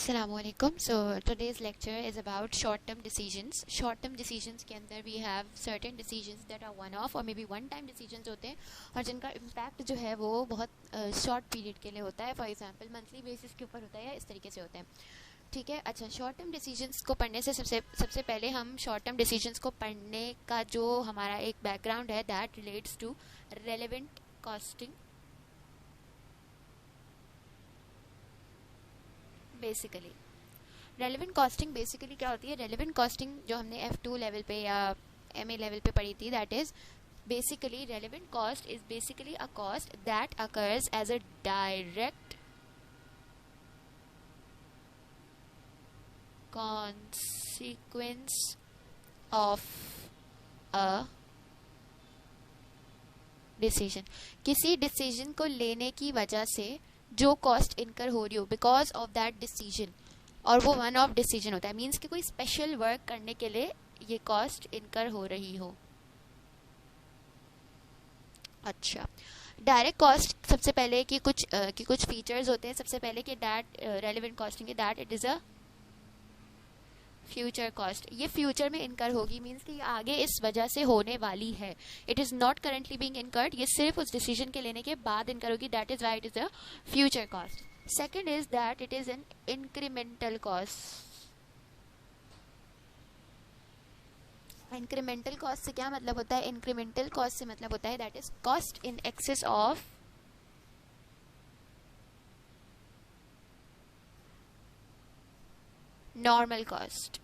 Assalamualaikum. So today's lecture is about short-term decisions. Short-term decisions के अंदर we have certain decisions that are one-off or maybe one-time decisions होते हैं और जिनका impact जो है वो बहुत short period के लिए होता है. For example monthly basis के ऊपर होता है या इस तरीके से होता है. ठीक है. अच्छा, शॉर्ट टर्म डिसीजंस को पढ़ने से सबसे पहले हम शॉर्ट टर्म डिसीजंस को पढ़ने का जो हमारा एक बैकग्राउंड है that relates to relevant costing. Basically relevant costing basically क्या होती है? रेलेवेंट कॉस्टिंग जो हमने F2 लेवल पे या MA लेवल पे पढ़ी थी, that is basically relevant cost is basically a cost that occurs as a direct consequence of a decision. किसी डिसीजन को लेने की वजह से जो कॉस्ट इनकर हो रही हो बिकॉज ऑफ दैट डिसीजन, और वो वन ऑफ डिसीजन होता है, मीन्स कि कोई स्पेशल वर्क करने के लिए ये कॉस्ट इनकर हो रही हो. अच्छा, डायरेक्ट कॉस्ट सबसे पहले कि कुछ फीचर्स होते हैं. सबसे पहले कि दैट रेलेवेंट कॉस्टिंग है that it is a future cost. ये फ्यूचर में इनकर होगी, मीन्स कि ये आगे इस वजह से होने वाली है. It is not currently being incurred, ये सिर्फ उस डिसीजन के लेने के बाद इनकर होगी. That is why it is a future cost. Second is that it is an incremental cost. Incremental cost से क्या मतलब होता है? इंक्रीमेंटल कॉस्ट से मतलब होता है that is cost in excess of normal cost.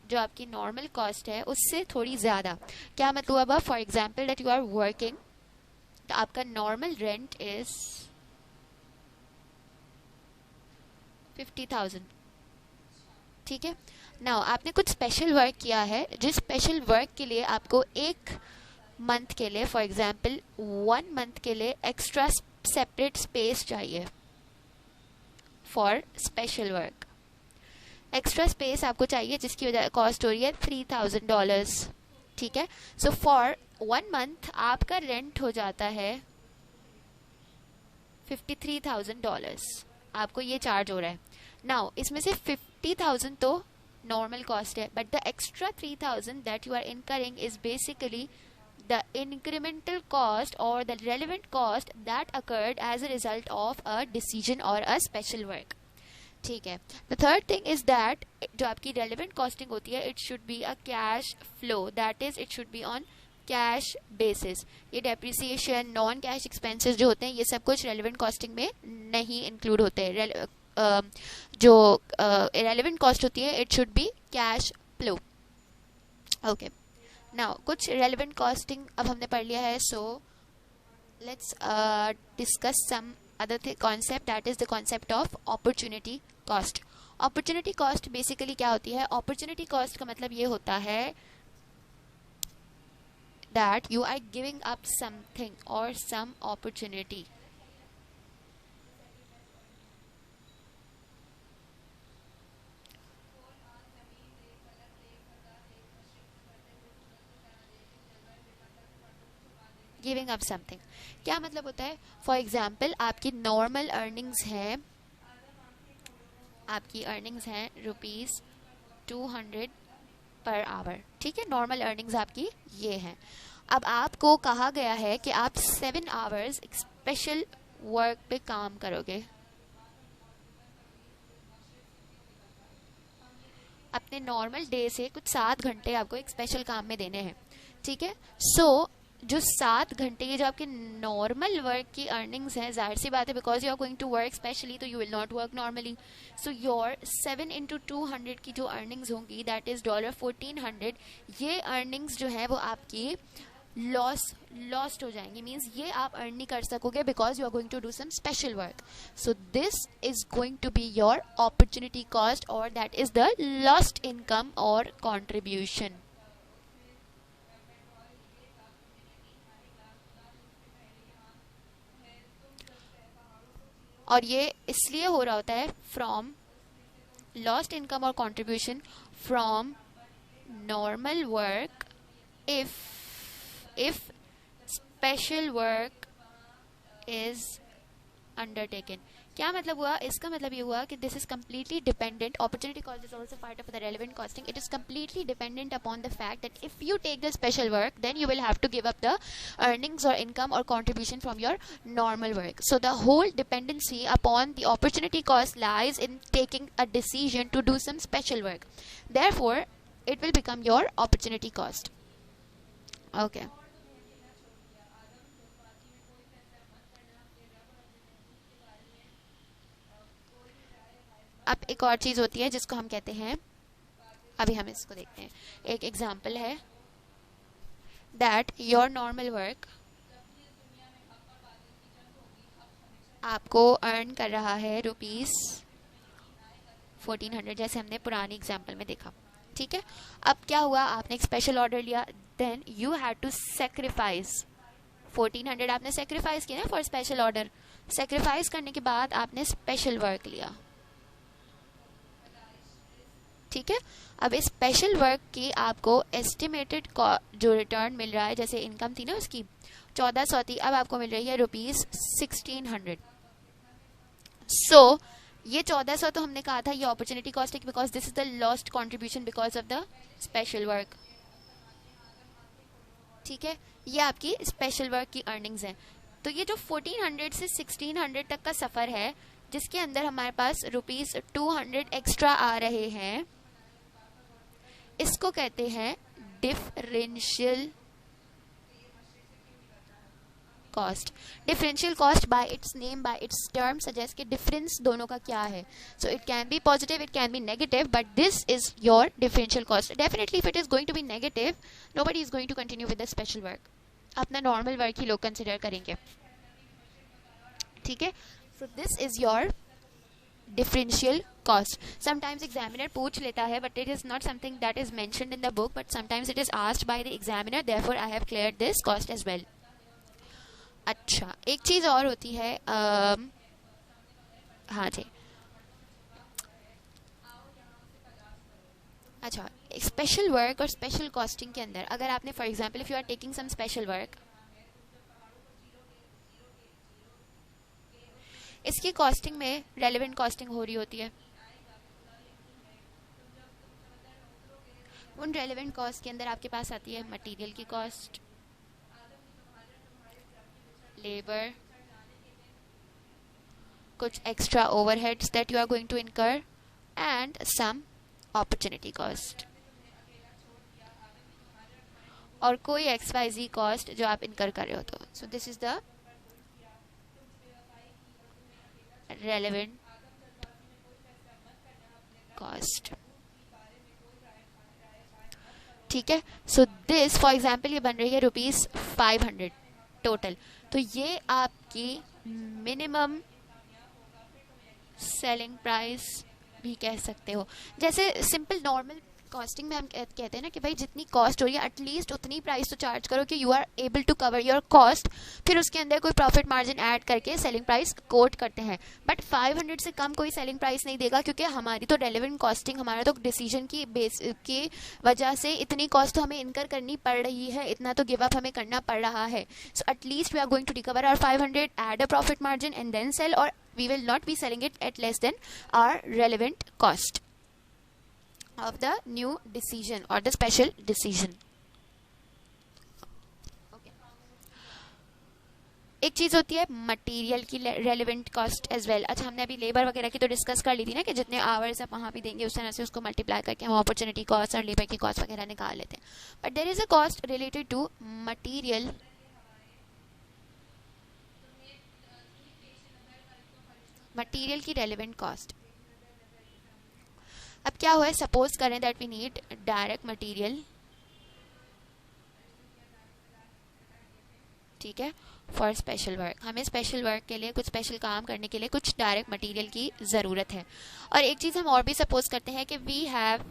जो आपकी नॉर्मल कॉस्ट है उससे थोड़ी ज़्यादा. क्या मतलब हुआ? For example that you are working, तो आपका नॉर्मल रेंट इज 50,000. ठीक है. नाउ आपने कुछ स्पेशल वर्क किया है, जिस स्पेशल वर्क के लिए आपको एक मंथ के लिए, फॉर एग्जाम्पल 1 मंथ के लिए एक्स्ट्रा सेपरेट स्पेस चाहिए for special work. Extra space आपको चाहिए जिसकी वजह कॉस्ट हो रही है $3,000. ठीक है. सो फॉर 1 मंथ आपका रेंट हो जाता है $53,000. आपको ये चार्ज हो रहा है. नाउ इसमें से 50,000 तो नॉर्मल कॉस्ट है, but the extra 3,000 that you are incurring is basically the incremental cost or the relevant cost that occurred as a result of a decision or a special work. ठीक है. The third thing is that जो आपकी relevant costing होती है it should be a cash flow, that is it should be on cash basis. ये depreciation, non cash expenses जो होते हैं ये सब कुछ रेलिवेंट कॉस्टिंग में नहीं इंक्लूड होते हैं. जो रेलिवेंट कॉस्ट होती है it should be cash flow. Okay. Now कुछ रेलिवेंट कॉस्टिंग अब हमने पढ़ लिया है. So let's discuss some other concept, that is the concept of opportunity cost. opportunity cost basically क्या होती है? opportunity cost का मतलब ये होता है that you are giving up something or some opportunity. Giving up something क्या मतलब होता है? फॉर एग्जाम्पल आपकी नॉर्मल अर्निंग्स है, आपकी अर्निंग्स हैं ₹200 पर आवर. ठीक है. नॉर्मल अर्निंग्स आपकी ये हैं. अब आपको कहा गया है कि आप 7 आवर्स स्पेशल वर्क पे काम करोगे. अपने नॉर्मल डे से कुछ 7 घंटे आपको एक स्पेशल काम में देने हैं. ठीक है. सो जो 7 घंटे ये जो आपके नॉर्मल वर्क की अर्निंग्स हैं, जाहिर सी बात है because you are going to work specially तो you will not work normally. So your 7 into 200 की जो अर्निंग्स होंगी दैट इज $1,400. ये अर्निंग्स जो है वो आपकी लॉस्ट हो जाएंगी, मीन्स ये आप अर्न नहीं कर सकोगे because you are going to do some special work. So this is going to be your opportunity cost और that is the lost income और कॉन्ट्रीब्यूशन. और ये इसलिए हो रहा होता है फ्रॉम लॉस्ट इनकम और contribution from normal work if special work is undertaken. क्या मतलब हुआ? इसका मतलब ये हुआ कि this is completely dependent, opportunity cost is also part of the relevant costing, it is completely dependent upon the fact that if you take the special work then you will have to give up the earnings or income or contribution from your normal work. So the whole dependency upon the opportunity cost lies in taking a decision to do some special work. Therefore it will become your opportunity cost. Okay. अब एक और चीज़ होती है जिसको हम कहते हैं, अभी हम इसको देखते हैं। एक एग्जाम्पल है दैट योर नॉर्मल वर्क आपको अर्न कर रहा है ₹1400, जैसे हमने पुरानी एग्जाम्पल में देखा, ठीक है। अब क्या हुआ, आपने एक स्पेशल ऑर्डर लिया, then you had to sacrifice 1400 आपने सेक्रीफाइस किया ना फॉर स्पेशल ऑर्डर। सेक्रीफाइस करने के बाद आपने स्पेशल वर्क लिया, ठीक है। अब इस स्पेशल वर्क की आपको एस्टिमेटेड जो रिटर्न मिल रहा है, जैसे इनकम थी ना उसकी 1400 थी, अब आपको मिल रही है ₹1600। सो ये 1400 तो हमने कहा था ये अपॉर्चुनिटी कॉस्ट है, because this is the lost contribution because of the special work, ठीक है। ये आपकी स्पेशल वर्क की अर्निंग्स हैं। तो ये जो 1400 से 1600 तक का सफ़र है, जिसके अंदर हमारे पास ₹200 एक्स्ट्रा आ रहे हैं, इसको कहते हैं differential cost. Differential cost by its name, by its term suggest कि डिफरेंस दोनों का क्या है। So it can be positive, it can be negative, but this is your differential cost. Definitely if it is going to be negative, nobody is going to continue with the special work, अपना normal work ही लोग consider करेंगे, ठीक है। So this is your differential cost. Sometimes examiner पूछ लेता है, but it is not something that is mentioned in the book, but sometimes it is asked by the examiner, therefore I have cleared this cost as well. अच्छा, एक चीज़ और होती है, हाँ जी, अच्छा, स्पेशल वर्क और स्पेशल कॉस्टिंग के अंदर अगर आपने for example if you are taking some special work, इसकी कॉस्टिंग में रेलेवेंट कॉस्टिंग हो रही होती है। उन रेलेवेंट कॉस्ट के अंदर आपके पास आती है मटेरियल की कॉस्ट, लेबर, कुछ extra overheads that you are going to incur and some opportunity cost, और कोई XYZ कॉस्ट जो आप इनकर कर रहे हो। तो सो this is the relevant cost, ठीक है। सो दिस फॉर एग्जाम्पल ये बन रही है ₹500 टोटल, तो ये आपकी मिनिमम सेलिंग प्राइस भी कह सकते हो। जैसे सिंपल नॉर्मल कॉस्टिंग में हम कहते हैं ना कि भाई जितनी कॉस्ट हो रही है एटलीस्ट उतनी प्राइस तो चार्ज करो कि you are able to cover your cost, फिर उसके अंदर कोई प्रॉफिट मार्जिन ऐड करके सेलिंग प्राइस कोट करते हैं। बट 500 से कम कोई सेलिंग प्राइस नहीं देगा, क्योंकि हमारी तो रेलेवेंट कॉस्टिंग, हमारा तो डिसीजन की बेस की वजह से इतनी कॉस्ट तो हमें इनकर करनी पड़ रही है, इतना तो गिव अप हमें करना पड़ रहा है। So at least we are going to recover our 500, add a profit margin and then sell, और we will not be selling it at less than our relevant cost of the new decision or the special decision. Okay. एक चीज होती है material की relevant cost as well. अच्छा, हमने अभी labour वगैरह की तो डिस्कस कर ली थी ना कि जितने आवर्स आप वहाँ भी देंगे उस तरह से उसको मल्टीप्लाई करके हम अपॉर्चुनिटी कॉस्ट और लेबर की कॉस्ट वगैरह निकाल लेते हैं। But there is a cost related to material, material की रेलेवेंट कॉस्ट। अब क्या हुआ है, सपोज करें that we need direct material, ठीक है, फॉर स्पेशल वर्क। हमें स्पेशल वर्क के लिए, कुछ स्पेशल काम करने के लिए कुछ डायरेक्ट मटेरियल की ज़रूरत है। और एक चीज़ हम और भी सपोज करते हैं कि we have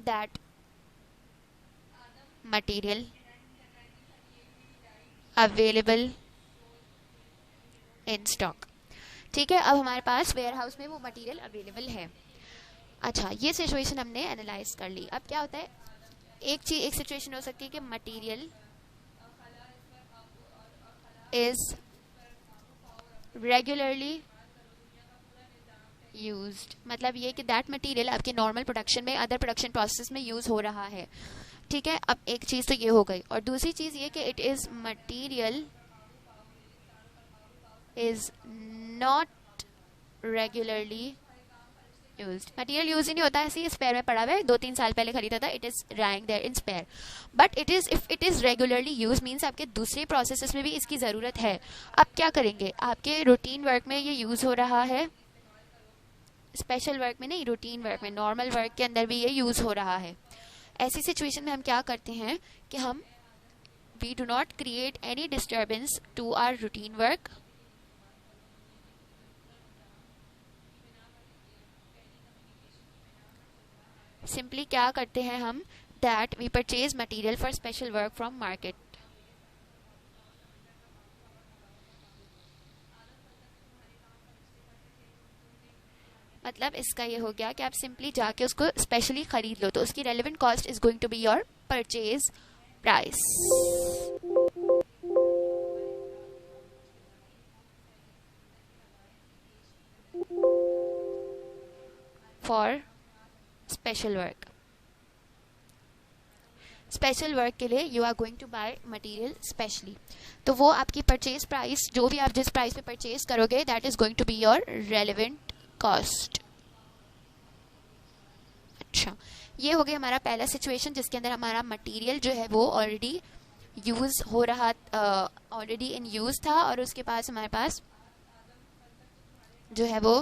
that material available in stock, ठीक है। अब हमारे पास वेयर हाउस में वो मटेरियल अवेलेबल है। अच्छा, ये सिचुएशन हमने एनालाइज कर ली। अब क्या होता है, एक सिचुएशन हो सकती है कि मटेरियल इज रेगुलरली यूज्ड, मतलब ये कि दैट मटेरियल आपके नॉर्मल प्रोडक्शन में, अदर प्रोडक्शन प्रोसेस में यूज हो रहा है। ठीक है, अब एक चीज तो ये हो गई, और दूसरी चीज ये कि it is material is not regularly used. Material use ही नहीं होता, ऐसे ही स्पेयर में पड़ा हुआ है, 2-3 साल पहले खरीदा था, it is lying there in spare. But it is, if it is regularly use means आपके दूसरे प्रोसेसेस में भी इसकी ज़रूरत है। अब क्या करेंगे, आपके रूटीन वर्क में ये यूज़ हो रहा है, स्पेशल वर्क में नहीं, रूटीन वर्क में, नॉर्मल वर्क के अंदर भी ये यूज़ हो रहा है। ऐसी सिचुएशन में हम क्या करते हैं कि हम we do not create any disturbance to our routine work, simply क्या करते हैं हम, that we purchase material for special work from market. मतलब इसका ये हो गया कि आप सिंपली जाके उसको स्पेशली खरीद लो, तो उसकी relevant cost is going to be your purchase price for special work. Special work के लिए you are going to buy material specially, तो वो आपकी परचेज प्राइस, जो भी आप जिस प्राइस पे परचेज करोगे, that is going to be your relevant cost. अच्छा, ये हो गया हमारा पहला सिचुएशन जिसके अंदर हमारा मटेरियल जो है वो ऑलरेडी यूज हो रहा, ऑलरेडी इन यूज था, और उसके पास हमारे पास जो है वो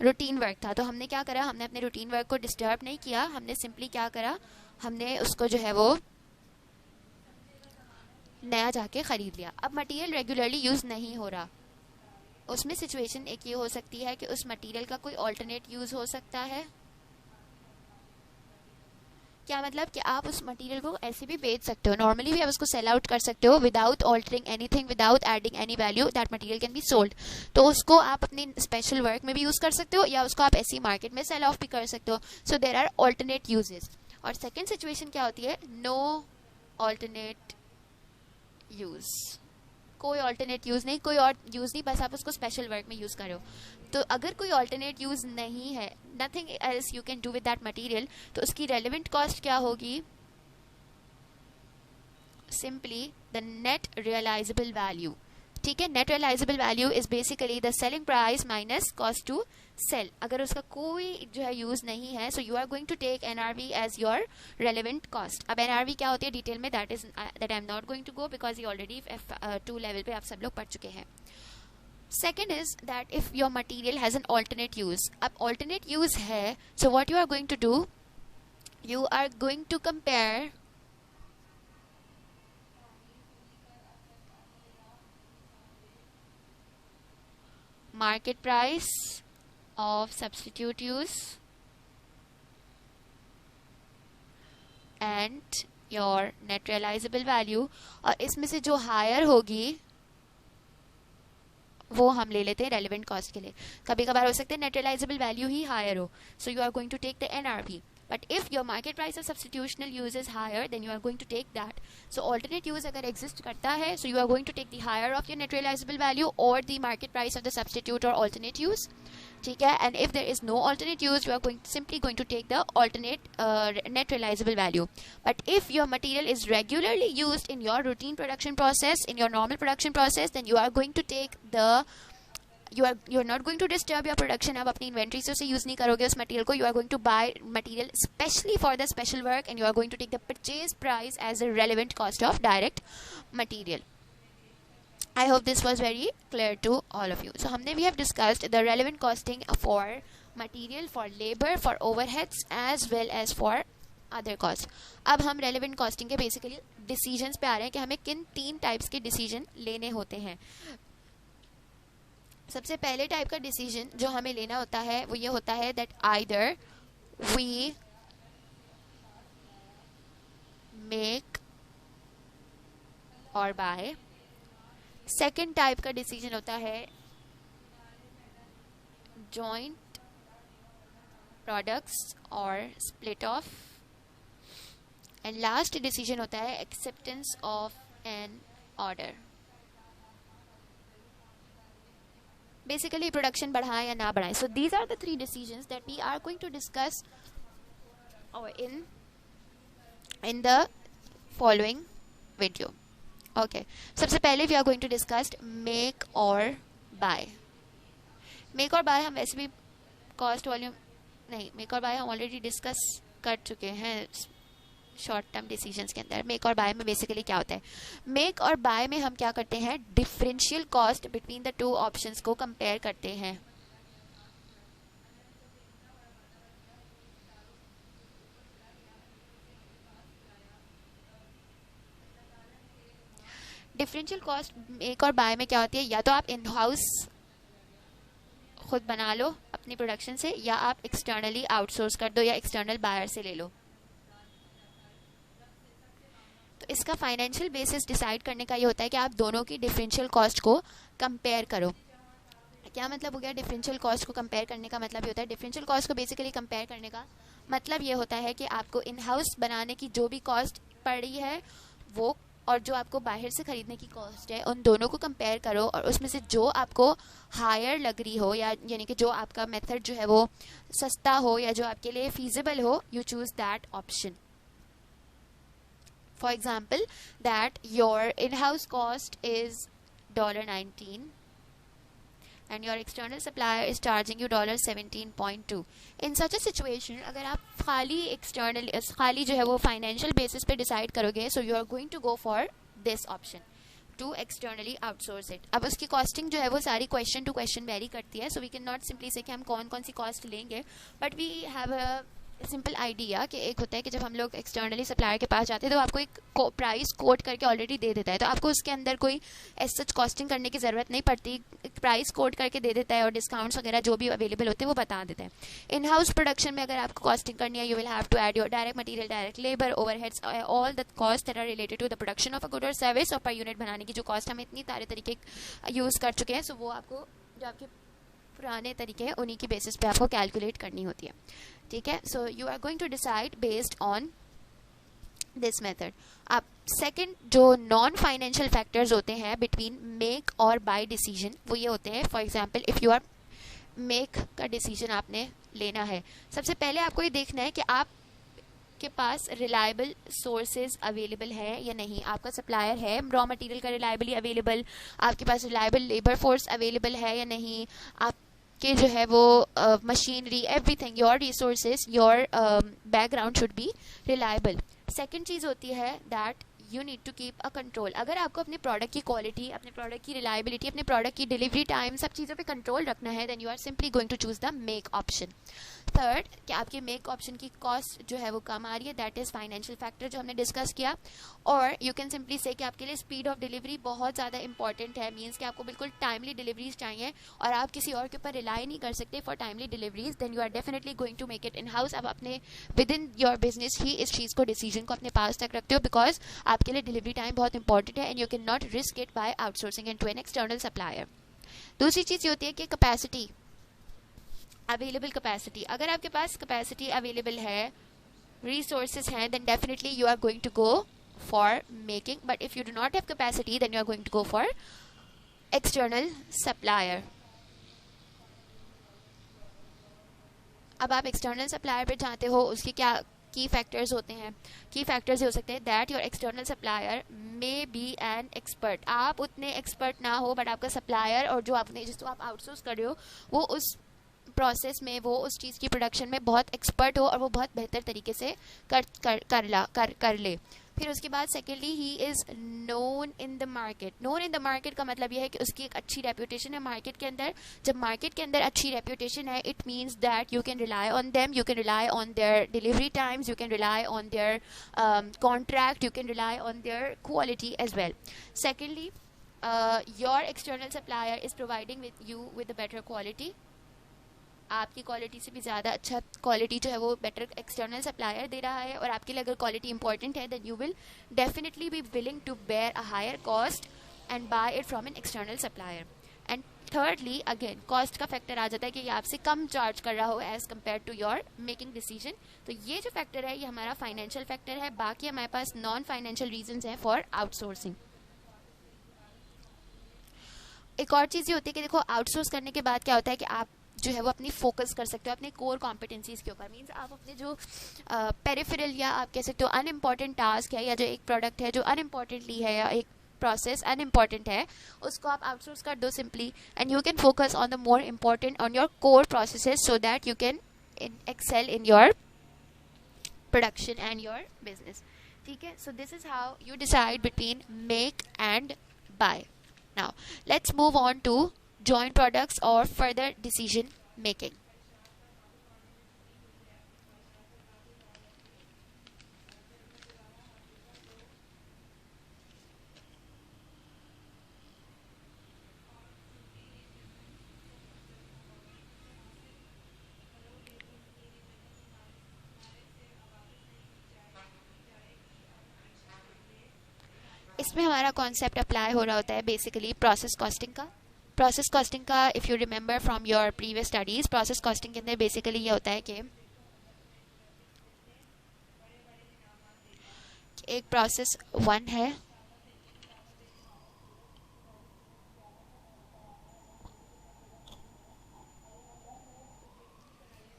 रूटीन वर्क था। तो हमने क्या करा, हमने अपने रूटीन वर्क को डिस्टर्ब नहीं किया, हमने सिंपली क्या करा, हमने उसको जो है वो नया जाके खरीद लिया। अब मटेरियल रेगुलरली यूज नहीं हो रहा, उसमें सिचुएशन एक ये हो सकती है कि उस मटेरियल का कोई ऑल्टरनेट यूज हो सकता है। क्या मतलब कि आप उस मटेरियल को ऐसे भी बेच सकते हो, नॉर्मली भी आप उसको सेल आउट कर सकते हो without altering anything, without adding any value, that material can be sold. तो उसको आप अपने स्पेशल वर्क में भी यूज कर सकते हो, या उसको आप ऐसी मार्केट में सेल ऑफ भी कर सकते हो। So there are alternate uses. और सेकेंड सिचुएशन क्या होती है, नो ऑल्टरनेट यूज, कोई ऑल्टरनेट यूज नहीं, कोई और यूज नहीं, बस आप उसको स्पेशल वर्क में यूज करो। तो अगर कोई ऑल्टरनेट यूज नहीं है, nothing else you can do with that material, तो उसकी रेलेवेंट कॉस्ट क्या होगी, simply the net realisable value. ठीक है, net realisable value is basically the selling price minus cost to sell. अगर उसका कोई जो है यूज नहीं है, so you are going to take NRV as your relevant cost. अब एनआरवी क्या होती है डिटेल में, that I am not going to go, because ये ऑलरेडी F2 लेवल पे आप सब लोग पढ़ चुके हैं। Second is that if your material has an alternate use, अब alternate use है, so what you are going to do, you are going to compare market price of substitute use and your net realizable value, और इसमें से जो higher होगी वो हम ले लेते हैं रेलेवेंट कॉस्ट के लिए। कभी कभार हो सकता है नेट रियलाइजेबल वैल्यू ही हायर हो, so you are going to take the NRV. But if your market price of substitutional use is higher, then you are going to take that. So alternate use अगर exist करता है, so you are going to take the higher of your net realisable value और the market price of the substitute और alternate use. ठीक है, and if there is no alternate use, you are simply going to take the alternate net realizable value. But if your material is regularly used in your routine production process, in your normal production process, then you are going to take the you're not going to disturb your production. आप अपनी inventory से उसे use नहीं करोगे उस material को, you are going to buy material specially for the special work, and you are going to take the purchase price as a relevant cost of direct material. I hope this was very clear to all of you. So हमने we have discussed the relevant costing for material, for labor, for overheads as well as for other costs. अब हम relevant costing के basically decisions पे आ रहे हैं कि हमें किन 3 टाइप्स के डिसीजन लेने होते हैं। सबसे पहले टाइप का डिसीजन जो हमें लेना होता है वो ये होता है that either we make or buy. Second type का डिसीजन होता है जॉइंट प्रोडक्ट्स और split off. And last decision होता है acceptance of an order. Basically production बढ़ाएं या ना बढ़ाएं. So these are the 3 decisions that we are going to discuss in the following video. Okay, सबसे पहले we are going to discuss make or buy. make और buy हम वैसे भी कॉस्ट वॉल्यूम नहीं, make और buy हम ऑलरेडी डिस्कस कर चुके हैं शॉर्ट टर्म डिसीजंस के अंदर. मेक और बाय में बेसिकली क्या होता है? मेक और बाय में हम क्या करते हैं? Differential cost between the 2 options को कंपेयर करते हैं. Differential cost make or bye में क्या होती है? या तो आप इन हाउस खुद बना लो अपनी प्रोडक्शन से, या आप एक्सटर्नली आउटसोर्स कर दो, या एक्सटर्नल बायर से ले लो. तो इसका फाइनेंशियल बेसिस डिसाइड करने का ये होता है कि आप दोनों की डिफरेंशियल कॉस्ट को कंपेयर करो. क्या मतलब हो गया डिफरेंशियल कॉस्ट को कंपेयर करने का? मतलब ये होता है, डिफरेंशियल कॉस्ट को बेसिकली कंपेयर करने का मतलब ये होता है कि आपको इन हाउस बनाने की जो भी कॉस्ट पड़ी है वो, और जो आपको बाहर से खरीदने की कॉस्ट है, उन दोनों को कंपेयर करो, और उसमें से जो आपको हायर लग रही हो, या यानी कि जो आपका मेथड जो है वो सस्ता हो या जो आपके लिए फीजिबल हो, you choose that option. For example that your in house cost is $19 and your external supplier is charging you $17.2. In such a situation, अगर आप खाली जो है वो फाइनेंशियल बेसिस पे डिसाइड करोगे, so you are going to go for this option to externally outsource it. अब उसकी कॉस्टिंग जो है वो सारी क्वेश्चन टू क्वेश्चन वेरी करती है, so we cannot simply say कि हम कौन कौन सी कॉस्ट लेंगे, but we have a simple idea कि एक होता है कि जब हम लोग एक्सटर्नली सप्लायर के पास जाते हैं तो आपको एक प्राइस कोट करके ऑलरेडी दे देता है, तो आपको उसके अंदर कोई एज सच कॉस्टिंग करने की ज़रूरत नहीं पड़ती. प्राइस कोट करके दे देता है और डिस्काउंट्स वगैरह जो भी अवेलेबल होते हैं वो बता देता है. इन हाउस प्रोडक्शन में अगर आपको कॉस्टिंग करनी है, you will have to add your direct material, direct labour, overheads, all the cost that are related to the production of a good or service. और पर यूनिट बनाने की जो cost हम इतनी सारे तरीके यूज़ कर चुके हैं, सो वो आपको जो आपके पुराने तरीके हैं उन्हीं की बेसिस पे आपको कैलकुलेट करनी होती है. ठीक है, so you are going to decide based on this method. अब सेकंड जो नॉन फाइनेंशियल फैक्टर्स होते हैं between make or buy decision, वो ये होते हैं. For example if you are make का डिसीजन आपने लेना है, सबसे पहले आपको ये देखना है कि आप के पास रिलायबल सोर्सेज अवेलेबल है या नहीं. आपका सप्लायर है रॉ मटेरियल का रिलायबली अवेलेबल, आपके पास रिलायबल लेबर फोर्स अवेलेबल है या नहीं, आपके जो है वो machinery, everything, your resources, your background should be reliable. Second चीज़ होती है that you need to keep a control. अगर आपको अपने प्रोडक्ट की क्वालिटी, अपने प्रोडक्ट की रिलायबिलिटी, अपने प्रोडक्ट की डिलीवरी टाइम, सब चीज़ों पे कंट्रोल रखना है, then you are simply going to choose the make option. Third, कि आपके मेक ऑप्शन की कॉस्ट जो है वो कम आ रही है, दैट इज़ फाइनेंशियल फैक्टर जो हमने डिस्कस किया. और यू कैन सिंपली से कि आपके लिए स्पीड ऑफ डिलीवरी बहुत ज़्यादा इंपॉर्टेंट है, मीन्स कि आपको बिल्कुल टाइमली डिलीवरीज चाहिए और आप किसी और के ऊपर रिलाई नहीं कर सकते for timely deliveries, then you are definitely going to make it in house. अब अपने विद इन योर बिजनेस ही इस चीज़ को, डिसीजन को अपने पास तक रखते हो, बिकॉज आपके लिए डिलीवरी टाइम बहुत इंपॉर्टेंट है and you can not risk it by outsourcing into an external supplier. दूसरी चीज़ ये होती है कि कैपेसिटी, अवेलेबल कैपेसिटी. अगर आपके पास कैपेसिटी अवेलेबल है, रिसोर्सेज हैं, then definitely you are going to go for making. But if you do not have capacity, then you are going to go for external supplier. अब आप external supplier पे जाते हो, उसके क्या की फैक्टर्स होते हैं? की फैक्टर्स ये हो सकते हैं that your external supplier may be an expert. आप उतने एक्सपर्ट ना हो, बट आपका सप्लायर और जो आपने जिसको आप आउटसोर्स कर रहे हो वो उस प्रोसेस में, वो उस चीज़ की प्रोडक्शन में बहुत एक्सपर्ट हो और वो बहुत बेहतर तरीके से कर ले. फिर उसके बाद secondly he is known in the market. Known in the market का मतलब यह है कि उसकी एक अच्छी रेप्यूटेशन है मार्केट के अंदर. जब मार्केट के अंदर अच्छी रेप्यूटेशन है, it means that you can rely on them, you can rely on their delivery times, you can rely on their contract, you can rely on their quality as well. Secondly, your external supplier is providing with you with a better quality. आपकी quality से भी ज़्यादा अच्छा quality जो है वो better external supplier दे रहा है, और आपके लिए अगर क्वालिटी इंपॉर्टेंट है, then you will definitely be willing to bear a higher cost and buy it from an external supplier. And thirdly, again cost का फैक्टर आ जाता है कि ये आपसे कम चार्ज कर रहा हो as compare to your making decision. तो ये जो फैक्टर है ये हमारा फाइनेंशियल फैक्टर है. बाकी हमारे पास नॉन फाइनेंशियल रीजंस हैं फॉर आउटसोर्सिंग. एक और चीज़ ये होती है कि देखो आउटसोर्स करने के बाद क्या होता है कि आप जो है वो अपनी फोकस कर सकते हो अपने कोर कॉम्पिटेंसीज के ऊपर। मीन्स आप अपने जो पेरिफेरल या आप कह सकते हो अनइम्पॉर्टेंट टास्क है या जो एक प्रोडक्ट है जो अनइम्पॉर्टेंटली है या एक प्रोसेस अनइम्पॉर्टेंट है उसको आप आउटसोर्स कर दो simply, and you can focus on the more important on your core processes so that you can excel in your production and your business. ठीक है, so this is how you decide between make and buy. Now, let's move on to joint products or further decision making. इसमें हमारा concept apply हो रहा होता है basically process costing का। Process costing का if you remember from your previous studies, process costing के अंदर बेसिकली ये होता है कि एक प्रोसेस 1 है,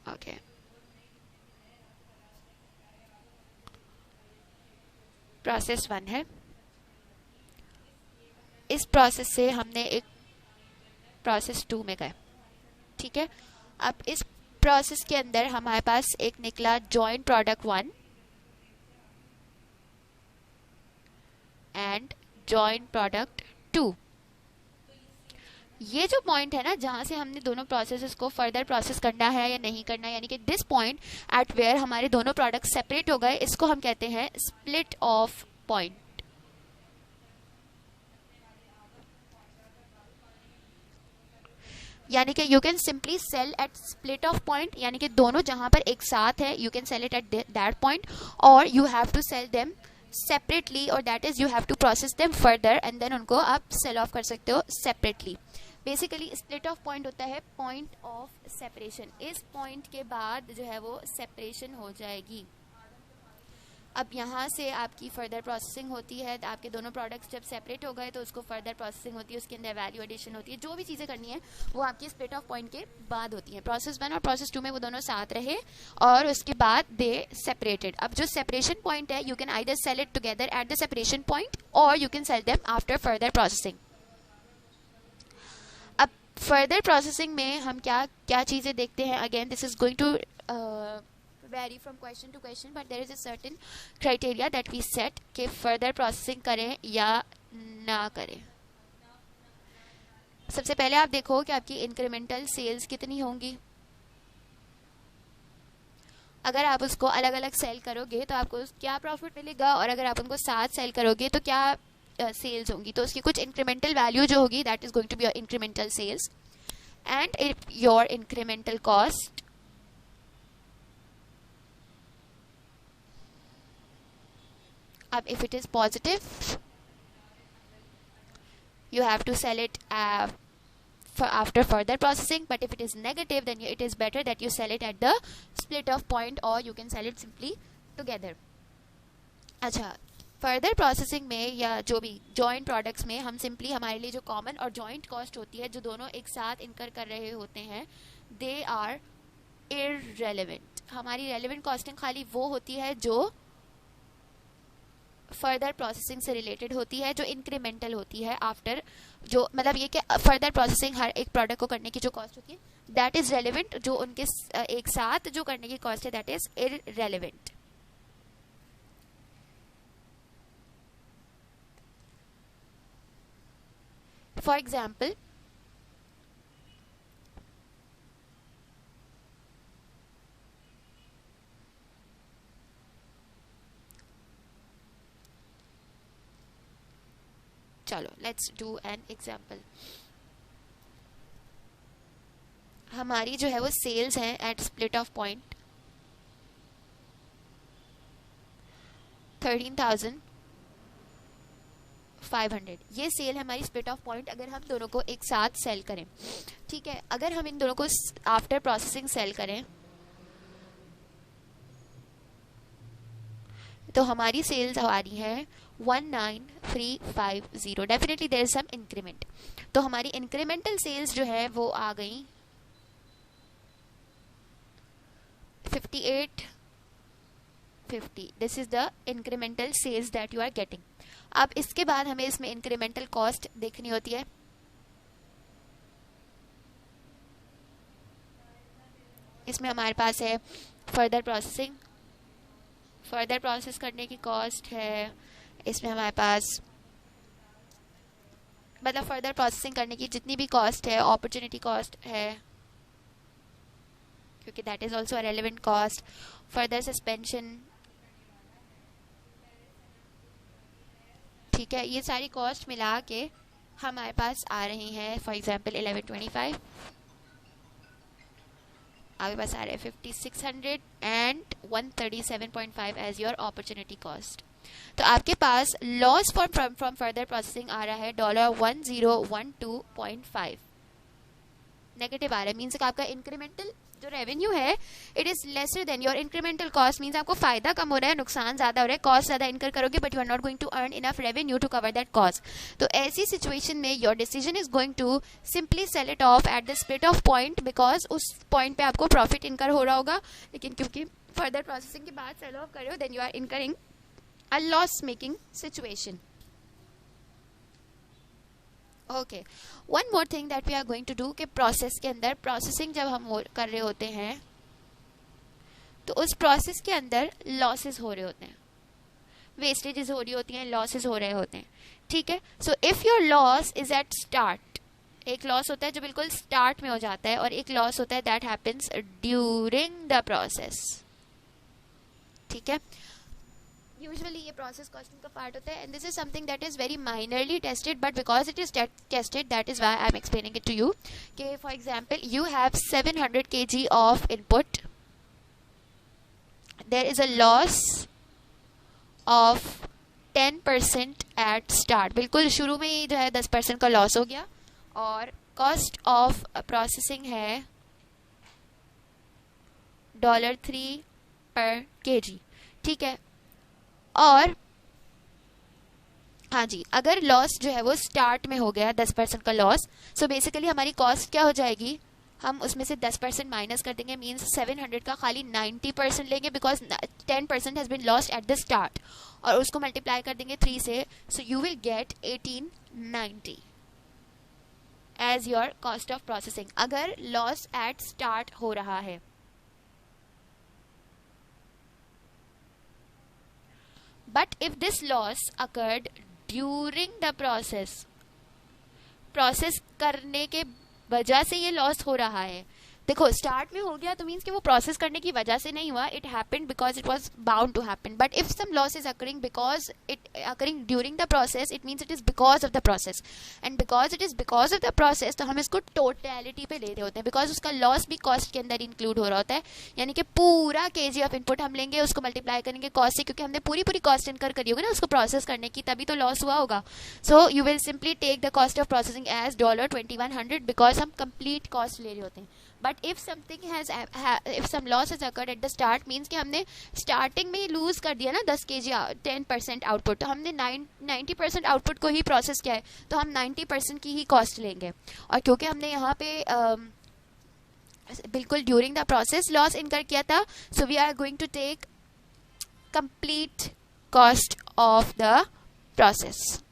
ओके, प्रोसेस 1 है। इस प्रोसेस से हमने एक प्रोसेस 2 में गए। ठीक है, अब इस प्रोसेस के अंदर हमारे पास एक निकला joint product 1 and joint product 2। ये जो पॉइंट है ना जहां से हमने दोनों प्रोसेसेस को फर्दर प्रोसेस करना है या नहीं करना, यानी कि दिस पॉइंट एट वेयर हमारे दोनों प्रोडक्ट सेपरेट हो गए, इसको हम कहते हैं स्प्लिट ऑफ पॉइंट। यानी कि you can simply sell at split off point, यानी कि दोनों जहां पर एक साथ है you can sell it at that point, और you have to sell them separately, और that is you have to process them further and then उनको आप सेल ऑफ कर सकते हो separately. Basically split off point होता है पॉइंट ऑफ सेपरेशन। इस पॉइंट के बाद जो है वो सेपरेशन हो जाएगी। अब यहाँ से आपकी फर्दर प्रोसेसिंग होती है, आपके दोनों प्रोडक्ट्स जब सेपरेट हो गए तो उसको फर्दर प्रोसेसिंग होती है, उसके अंदर वैल्यू एडिशन होती है, जो भी चीज़ें करनी है वो आपकी स्प्लिट ऑफ पॉइंट के बाद होती है। प्रोसेस 1 और प्रोसेस 2 में वो दोनों साथ रहे और उसके बाद दे सेपरेटेड। अब जो सेपरेशन पॉइंट है you can either sell it together at the separation point और you can sell them after further processing. अब फर्दर प्रोसेसिंग में हम क्या क्या चीज़ें देखते हैं, again this is going to vary from question to question, but there is a certain criteria that we set कि further processing करें या ना करें। सबसे पहले आप देखो कि आपकी incremental sales कितनी होंगी। अगर आप उसको अलग अलग सेल करोगे तो आपको क्या प्रॉफिट मिलेगा, और अगर आप उनको साथ सेल करोगे तो क्या सेल्स होंगी, तो उसकी कुछ इंक्रीमेंटल वैल्यू जो होगी that is going to be your incremental sales and your incremental cost. अब if it is positive you have to sell it after further processing, but if it is negative then it is better that you sell it at the split off point or you can sell it simply together। अच्छा, further processing में या जो भी joint products में हम simply हमारे लिए जो कॉमन और जॉइंट कॉस्ट होती है जो दोनों एक साथ इनकर कर रहे होते हैं दे आर इररेलेवेंट। हमारी रेलेवेंट कॉस्टिंग खाली वो होती है जो फर्दर प्रोसेसिंग से रिलेटेड होती है, जो इंक्रीमेंटल होती है आफ्टर, जो मतलब ये कि फर्दर प्रोसेसिंग हर एक प्रोडक्ट को करने की जो कॉस्ट होती है दैट इज रेलेवेंट, जो उनके एक साथ जो करने की कॉस्ट है that is irrelevant. For example चलो लेट्स डू एन एग्जाम्पल। हमारी जो है वो सेल्स हैं एट स्प्लिट ऑफ पॉइंट 13,500। ये सेल है हमारी स्प्लिट ऑफ पॉइंट अगर हम दोनों को एक साथ सेल करें। ठीक है, अगर हम इन दोनों को आफ्टर प्रोसेसिंग सेल करें तो हमारी सेल्स आ रही है 19,350। Definitely there is some increment. तो हमारी इंक्रीमेंटल सेल्स जो है वो आ गई 5850. This is the incremental sales that you are getting. अब इसके बाद हमें इसमें इंक्रीमेंटल कॉस्ट देखनी होती है. इसमें हमारे पास है फर्दर प्रोसेसिंग. फर्दर प्रोसेस करने की कॉस्ट है इसमें हमारे पास, मतलब फर्दर प्रोसेसिंग करने की जितनी भी कॉस्ट है, अपॉर्चुनिटी कॉस्ट है क्योंकि that is also a relevant cost. Further suspension, ठीक है. ये सारी कॉस्ट मिला के हमारे पास आ रही हैं फॉर एग्जांपल 1125, आपके पास आ रहे हैं 5600 and 137.5 as your opportunity cost. तो आपके पास लॉस फ्रॉम फर्दर प्रोसेसिंग आ रहा है $1012.5 नेगेटिव आ रहा है. मीन्स कि आपका इंक्रीमेंटल जो रेवेन्यू है it is lesser than your incremental cost. Means आपको फायदा कम हो रहा है, नुकसान ज्यादा हो रहा है, कॉस्ट ज्यादा इनकर करोगे but you are not going to earn enough revenue to cover that cost. तो ऐसी सिचुएशन में your decision is going to simply sell it off at the split off point, because उस point पे आपको profit इनकर हो रहा होगा, लेकिन क्योंकि फर्दर प्रोसेसिंग के बाद सेल ऑफ कर रहे हो then you are incurring a loss making situation. Okay, one more thing that we are going to do कि प्रोसेस के अंदर प्रोसेसिंग जब हम कर रहे होते हैं तो उस प्रोसेस के अंदर लॉसेस हो रहे होते हैं, वेस्टेजेस हो रही होती हैं, लॉसेस हो रहे होते हैं. ठीक है. So if your loss is at start, एक लॉस होता है जो बिल्कुल स्टार्ट में हो जाता है और एक लॉस होता है that happens during the process. ठीक है. यूजुअली ये प्रोसेस कॉस्टिंग का पार्ट होता है and this is something that is very minorly tested but because it is tested that is why I am explaining it to you. कि for example you have 700 kg of input, there is a loss of 10% at start. बिल्कुल शुरू में ही जो है 10% का loss हो गया और कॉस्ट ऑफ प्रोसेसिंग है $3 per kg. ठीक है. और हाँ जी, अगर लॉस जो है वो स्टार्ट में हो गया 10% का लॉस, सो बेसिकली हमारी कॉस्ट क्या हो जाएगी, हम उसमें से 10% माइनस कर देंगे. मीन्स 700 का खाली 90% लेंगे because 10% has been lost at the start और उसको मल्टीप्लाई कर देंगे 3 से. So you will get 1890 as your cost of processing अगर लॉस एट स्टार्ट हो रहा है. But if this loss occurred during the process, process करने के वजह से ये लॉस हो रहा है. देखो स्टार्ट में हो गया तो मीन्स कि वो प्रोसेस करने की वजह से नहीं हुआ, it happened because it was bound to happen. But if some loss is occurring because it occurring during the process, it means it is because of the process. And because it is because of the process तो हम इसको totality पे ले रहे होते हैं because उसका loss भी कॉस्ट के अंदर इंक्लूड हो रहा होता है. यानी कि पूरा kg ऑफ इनपुट हम लेंगे, उसको मल्टीप्लाई करेंगे कॉस्ट से, क्योंकि हमने पूरी कॉस्ट इनकर करी होगी ना उसको प्रोसेस करने की, तभी तो लॉस हुआ होगा. So you will simply take the cost of processing as $2100 because हम कंप्लीट कॉस्ट ले रहे होते हैं. But if something has if some loss has occurred at the start, means कि हमने स्टार्टिंग में ही लूज कर दिया ना 10 kg 10% आउटपुट, तो हमने 90% आउटपुट को ही प्रोसेस किया है तो हम 90% की ही कॉस्ट लेंगे. और क्योंकि हमने यहाँ पे बिल्कुल during the process loss incur किया था, so we are going to take complete cost of the process.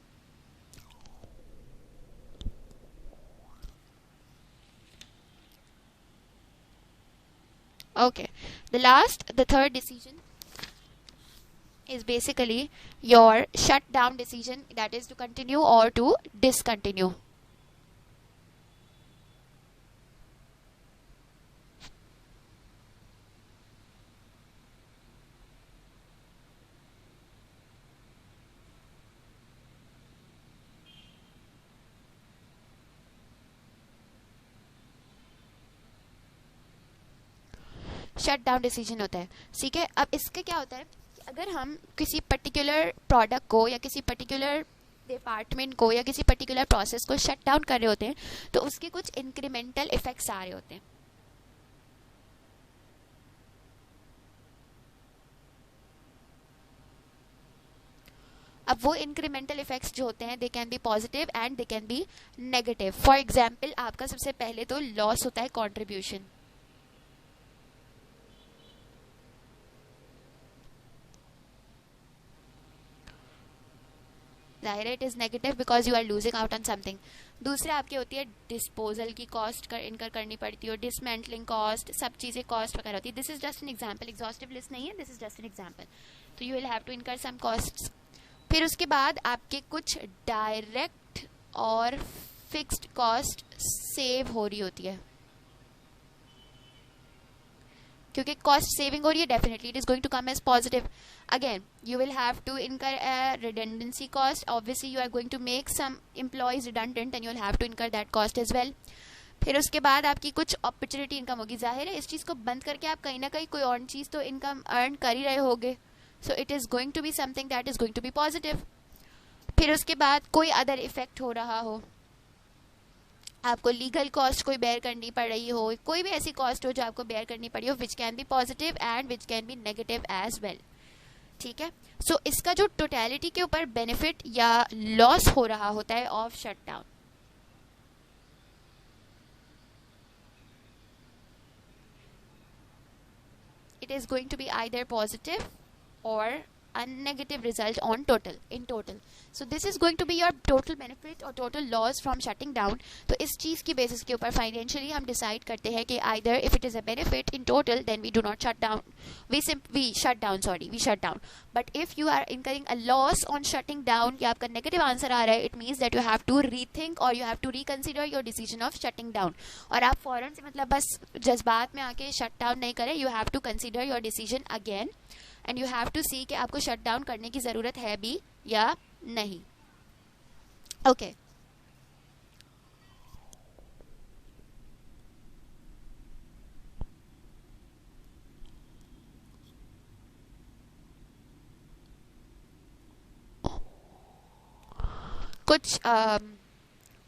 Okay, the third decision is basically your shutdown decision, that is to continue or to discontinue. Shut down decision होता है. ठीक है. अब इसके क्या होता है कि अगर हम किसी पर्टिकुलर प्रोडक्ट को या किसी पर्टिकुलर डिपार्टमेंट को या किसी पर्टिकुलर प्रोसेस को शट डाउन कर रहे होते हैं तो उसके कुछ इंक्रीमेंटल इफेक्ट्स आ रहे होते हैं. अब वो इंक्रीमेंटल इफेक्ट्स जो होते हैं they can be positive and they can be negative. For example आपका सबसे पहले तो लॉस होता है कॉन्ट्रीब्यूशन. जाहिर है it is negative because you are losing out on something. दूसरे आपकी होती है डिस्पोजल की कॉस्ट इनकर करनी पड़ती है, डिसमेंटलिंग कॉस्ट, सब चीज़ें कॉस्ट वगैरह होती है. This is just an example, exhaustive list नहीं है, this is just an example. तो you will have to incur some costs. फिर उसके बाद आपके कुछ डायरेक्ट और फिक्स्ड कॉस्ट सेव हो रही होती है. क्योंकि कॉस्ट सेविंग हो रही है, definitely it is going to come as positive. Again you will have to incur a redundancy cost. Obviously you are going to make some employees redundant and you will have to incur that cost as well. फिर उसके बाद आपकी कुछ opportunity income होगी. जाहिर है इस चीज़ को बंद करके आप कहीं ना कहीं कोई और चीज़ तो इनकम अर्न कर ही रहे होगे. So it is going to be something that is going to be positive. फिर उसके बाद कोई अदर इफेक्ट हो रहा हो, आपको लीगल कॉस्ट कोई बेयर करनी पड़ रही हो, कोई भी ऐसी कॉस्ट हो जो आपको बेयर करनी पड़ी हो, which can be positive and which can be negative as well. ठीक है. सो इसका जो टोटलिटी के ऊपर बेनिफिट या लॉस हो रहा होता है of shutdown, it is going to be either positive or a negative result on total. So this is going to be your total benefit or total loss from shutting down. तो इस चीज़ की basis के ऊपर financially हम decide करते हैं कि either if it is a benefit in total then we do not shut down, we shut down. But if you are incurring a loss on shutting down या आपका negative answer आ रहा है, it means that you have to rethink or you have to reconsider your decision of shutting down. और आप फौरन से मतलब बस जज्बात में आके shut down नहीं करें. You have to consider your decision again and you have to see कि आपको shut down करने की ज़रूरत है भी या नहीं. ओके. कुछ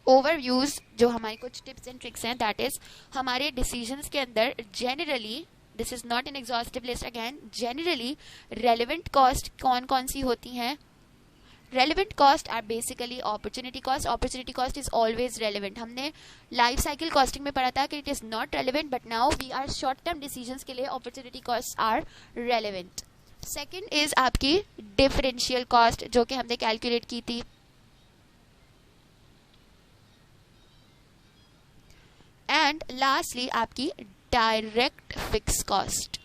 ओवरव्यूज जो हमारी कुछ टिप्स एंड ट्रिक्स हैं, दैट इज हमारे डिसीजंस के अंदर generally, this is not an exhaustive list again, generally relevant cost कौन कौन सी होती हैं. Relevant cost are basically opportunity cost. Opportunity cost is always relevant. हमने लाइफ साइकिल कॉस्टिंग में पढ़ा था कि it is not relevant, but now we are short term decisions के लिए opportunity cost are relevant. Second is आपकी differential cost जो कि हमने कैलकुलेट की थी. एंड लास्टली आपकी डायरेक्ट फिक्स कॉस्ट,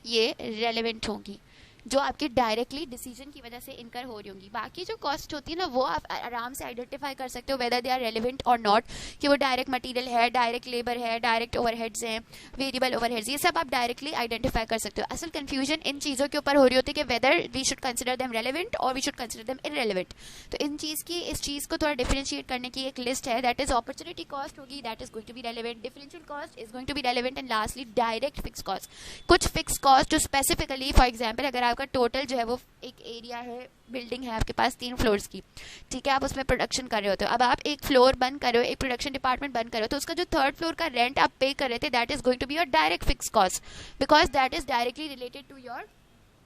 ये रेलेवेंट होंगी जो आपके डायरेक्टली डिसीजन की वजह से इनकर हो रही होंगी. बाकी जो कॉस्ट होती है ना वो आप आराम से आइडेंटिफाई कर सकते हो वेदर दे आर रेलेवेंट और नॉट, कि वो डायरेक्ट मटेरियल है, डायरेक्ट लेबर है, डायरेक्ट ओवरहेड्स हैं, वेरिएबल ओवरहेड्स, ये सब आप डायरेक्टली आइडेंटिफाई कर सकते हो. असल कंफ्यूजन इन चीज़ों के ऊपर हो रही होती है कि whether we should consider them relevant और we should consider them irrelevant. तो इन चीज़ की, इस चीज़ को थोड़ा डिफरेंशिएट करने की एक लिस्ट है. दैट इज अपॉर्चुनिटी कॉस्ट होगी, that is going to be relevant, differential cost is going to be relevant, and lastly direct fix cost. कुछ फिक्स कॉस्ट जो स्पेसिफिकली, फॉर एग्जाम्पल अगर आपका टोटल जो है वो एक एरिया है, बिल्डिंग है आपके पास 3 फ्लोर्स की, ठीक है, आप उसमें प्रोडक्शन कर रहे होते हो. अब आप एक फ्लोर बंद कर रहे हो, एक प्रोडक्शन डिपार्टमेंट बंद कर रहे हो, तो उसका जो 3rd फ्लोर का रेंट आप पे कर रहे थे, that is going to be your direct fix cost because that is directly related to your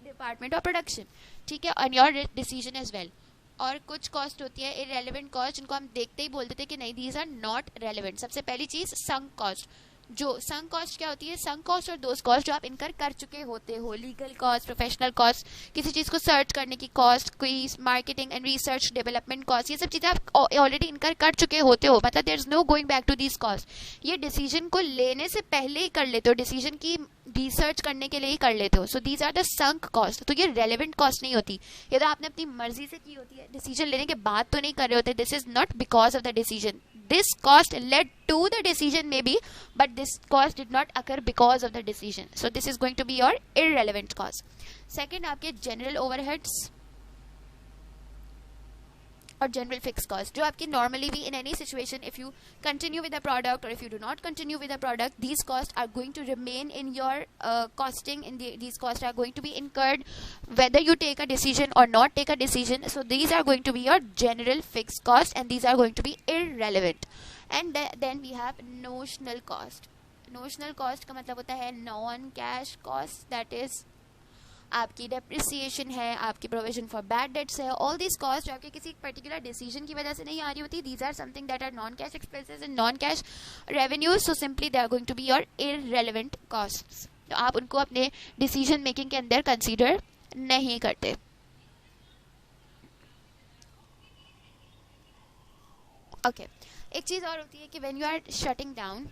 department of production. ठीक है, on your decision as well. और कुछ कॉस्ट होती है इररेलेवेंट कॉस्ट, जिनको हम देखते ही बोलते थे कि नहीं, दीज आर नॉट रेलेवेंट. सबसे पहली चीज संक कॉस्ट. जो संक कॉस्ट क्या होती है? संक कॉस्ट और दोस्त कॉस्ट जो आप इनकर कर चुके होते हो, लीगल कॉस्ट, प्रोफेशनल कॉस्ट, किसी चीज़ को सर्च करने की कॉस्ट, कोई marketing and research development cost, ये सब चीज़ें आप ऑलरेडी इनकर कर चुके होते हो. मतलब there is no going back to this cost. ये डिसीजन को लेने से पहले ही कर लेते हो, डिसीजन की रिसर्च करने के लिए ही कर लेते हो. So these are the sunk cost. तो ये रेलेवेंट कॉस्ट नहीं होती. ये तो आपने अपनी मर्जी से की होती है, डिसीजन लेने के बाद तो नहीं कर रहे होते. This is not because of the decision. This cost led to the decision maybe, but this cost did not occur because of the decision. So this is going to be your irrelevant cost. Second, आपके general overheads और general fixed cost जो आपकी normally भी in any situation, if you continue with the product or if you do not continue with the product, these costs are going to remain in your costing. These costs are going to be incurred whether you take a decision or not take a decision. So these are going to be your general fixed cost and these are going to be irrelevant. And then we have notional cost. Notional cost का मतलब होता है non cash cost, that is आपकी depreciation है, आपकी provision for bad debts है, all this cost जो आपके किसी पर्टिकुलर डिसीजन की वजह से नहीं आ रही होती, these are something that are non cash expenses and non cash revenues, so simply they are going to be your irrelevant costs. तो आप उनको अपने डिसीजन मेकिंग के अंदर कंसीडर नहीं करते। ओके एक चीज़ और होती है कि when you are shutting down,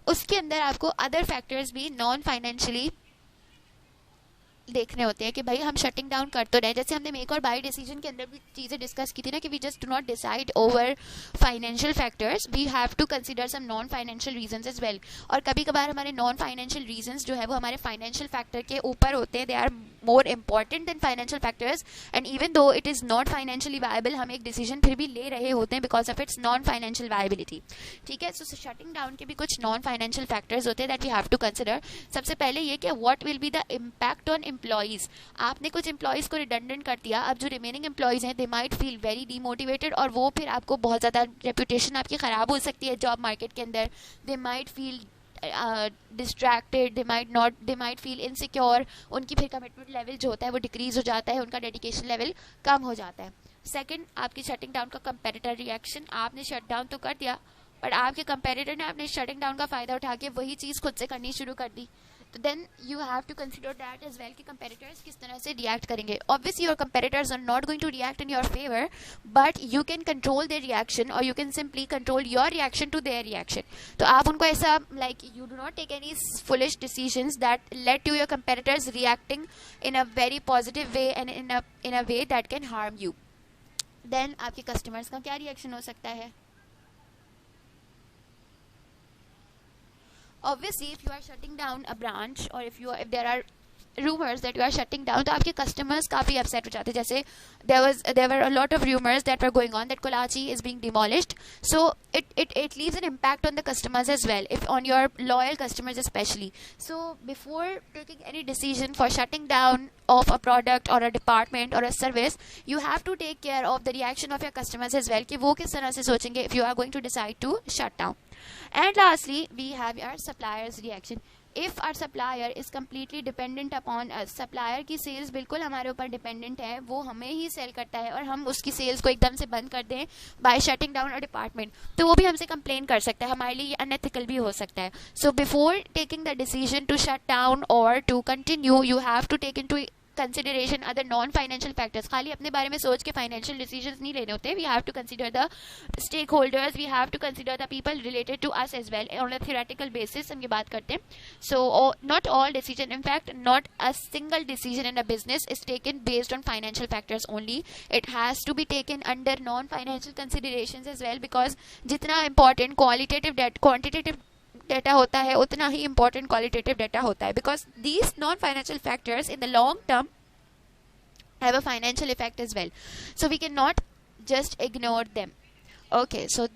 उसके अंदर आपको अदर फैक्टर्स भी नॉन फाइनेंशियली देखने होते हैं कि भाई हम शटिंग डाउन कर तो रहे, जैसे हमने मेक और बाय डिसीजन के अंदर भी चीज़ें डिस्कस की थी ना कि we just do not decide over financial factors, we have to consider some non financial reasons as well. और कभी कभार हमारे नॉन फाइनेंशियल रीजंस जो है वो हमारे फाइनेंशियल फैक्टर के ऊपर होते हैं, they are more important than financial factors, and even though it is not financially viable, हम एक डिसीजन फिर भी ले रहे होते हैं because of its non financial viability. ठीक है, सो शटिंग डाउन के भी कुछ नॉन फाइनेंशियल फैक्टर्स होते हैं that we have to consider. सबसे पहले ये कि what will be the impact on employees. आपने कुछ एम्प्लॉइज को रिडंडेंट कर दिया, अब जो रिमेनिंग एम्प्लॉइज हैं they might feel very demotivated, और वो फिर आपको बहुत ज़्यादा रेपुटेशन आपकी ख़राब हो सकती है जॉब मार्केट के अंदर। They might feel distracted, they might feel insecure, उनकी फिर कमिटमेंट लेवल जो होता है वो डिक्रीज हो जाता है, उनका डेडिकेशन लेवल कम हो जाता है। सेकंड, आपकी शटिंग डाउन का कंपेटिटर रिएक्शन। आपने शट डाउन तो कर दिया बट आपके कंपेटिटर ने अपने शटिंग डाउन का फ़ायदा उठा के वही चीज़ खुद से करनी शुरू कर दी, तो then you have to consider that as well कि कंपेटिटर्स किस तरह से रिएक्ट करेंगे। Obviously your competitors are not going to react in your favour, but you can control their reaction और you can simply control your reaction to their reaction. तो आप उनको ऐसा like you do not take any foolish decisions that led to your competitors reacting in a very positive way and in a way that can harm you. Then आपके customers का क्या reaction हो सकता है? Obviously if you are shutting down a branch or if there are rumors that you are shutting down, तो आपके customers काफ़ी upset हो जाते हैं। जैसे there were a lot of rumors that were going on that Kolachi is being demolished, so it leaves an impact on the customers as well, if on your loyal customers especially. So before taking any decision for shutting down of a product or a department or a service, you have to take care of the reaction of your customers as well कि वो किस तरह से सोचेंगे if you are going to decide to shut down. And lastly we have our suppliers reaction. If our supplier is completely dependent upon us, supplier की sales बिल्कुल हमारे ऊपर dependent है, वो हमें ही sell करता है और हम उसकी sales को एकदम से बंद कर दें by shutting down a department, तो वो भी हमसे complain कर सकता है, हमारे लिए ये unethical भी हो सकता है। So before taking the decision to shut down or to continue, you have to take into consideration other non-financial factors. खाली अपने बारे में सोच के financial decisions नहीं लेने होते, we have to consider the stakeholders, we have to consider the people related to us as well on a theoretical basis हम ये बात करते हैं। So not all decision, in fact not a single decision in a business is taken based on financial factors only, it has to be taken under non-financial considerations as well, because जितना important quantitative data होता है उतना ही important qualitative data होता है, because these non-financial factors in the long term have a financial effect as well, so we cannot just ignore them. Okay, so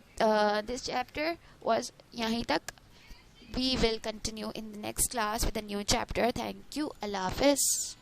this chapter was yahin tak. We will continue in the next class with a new chapter. Thank you. Allah Hafiz.